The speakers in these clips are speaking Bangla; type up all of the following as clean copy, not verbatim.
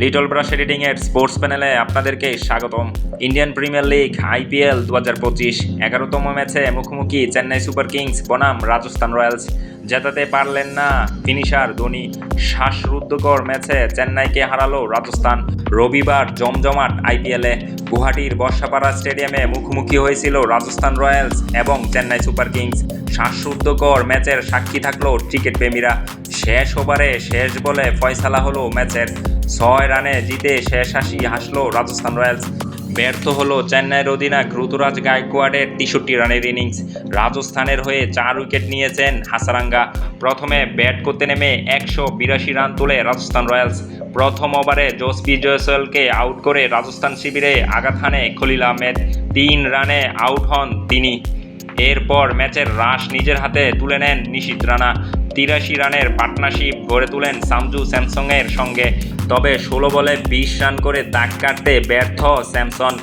লিটল ব্রাশ এডিটিং এর স্পোর্টস প্যানেলে আপনাদেরকে স্বাগতম। ইন্ডিয়ান প্রিমিয়ার লিগ IPL 2025 11তম ম্যাচে মুখোমুখি চেন্নাই সুপার কিংস বনাম রাজস্থান রয়্যালস। জেতাতে পারলেন না ফিনিশার ধোনি। শ্বাসরুদ্ধকর ম্যাচে চেন্নাইকে হারালো রাজস্থান। রবিবার জমজমাট IPL-এ গুয়াহাটির বর্ষাপাড়া স্টেডিয়ামে মুখোমুখি হয়েছিল রাজস্থান রয়্যালস এবং চেন্নাই সুপার কিংস। শ্বাসরুদ্ধকর ম্যাচের সাক্ষী থাকলো ক্রিকেট প্রেমীরা। শেষ ওভারে শেষ বলে ফয়সালা হলো ম্যাচের। 6 রানে জিতে শেষ হাসলো রাজস্থান রয়্যালস। ব্যর্থ হলো চেন্নাইয়ের অধিনায়ক ঋতুরাজ গায়কোয়াড়ের 63 রানের ইনিংস। রাজস্থানের হয়ে 4 উইকেট নিয়েছেন হাসারাঙ্গা। প্রথমে ব্যাট করতে নেমে 182 রান তোলে রাজস্থান রয়্যালস। প্রথম ওভারে জসপ্রীত জয়সওয়ালকে আউট করে রাজস্থান শিবিরে আঘাত হানে খলিল আহমেদ। 3 রানে আউট হন তিনি। এরপর ম্যাচের রাশ নিজের হাতে তুলে নেন নিশীথ রানা। 83 রানের পার্টনারশিপ গড়ে তোলেন সামজু স্যামসংয়ের সঙ্গে। তবে 16 বলে 20 রান করে দাগ কাটতে ব্যর্থ স্যামসন।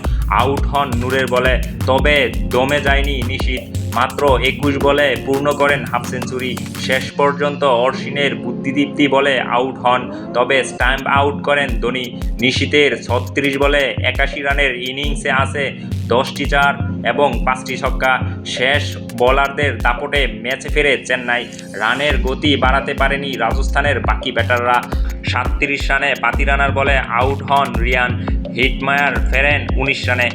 আউট হন নূরের বলে। তবে দমে যায়নি নিশীথ। মাত্র 21 বলে পূর্ণ করেন হাফ সেঞ্চুরি। শেষ পর্যন্ত অশ্বিনের বুদ্ধিদীপ্তি বলে আউট হন। তবে স্টাম্প আউট করেন ধোনি। নিশীথের 36 বলে 81 রানের ইনিংসে আছে 10টি 4 এবং 5টি ছক্কা। শেষ বোলারদের দাপটে ম্যাচে ফেরে চেন্নাই। রানের গতি বাড়াতে পারেনি রাজস্থানের বাকি ব্যাটাররা। 37 রানে বাতি রানার বলে আউট হন রিয়ান। হিটমায়ার ফেরেন 19 রানে।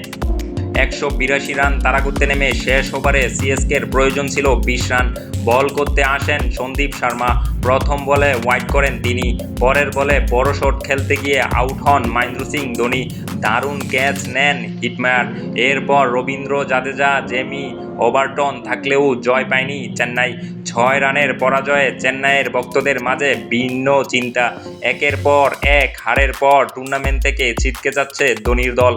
182 রান তাড়া করতে নেমে শেষ ওভারে সিএসকের প্রয়োজন ছিল 20 রান। বল করতে আসেন সন্দীপ শর্মা। প্রথম বলে ওয়াইড করেন তিনি। পরের বলে বড় শট খেলতে গিয়ে আউট হন মহেন্দ্র সিং ধোনি। দারুণ ক্যাচ নেন হিটমায়ার। এরপর রবীন্দ্র জাদেজা, জেমি ওভারটন থাকলেও জয় পায়নি চেন্নাই। 6 রানের পরাজয়ে চেন্নাইয়ের ভক্তদের মাঝে ভিন্ন চিন্তা। একের পর এক হারের পর টুর্নামেন্ট থেকে ছিটকে যাচ্ছে ধোনির দল।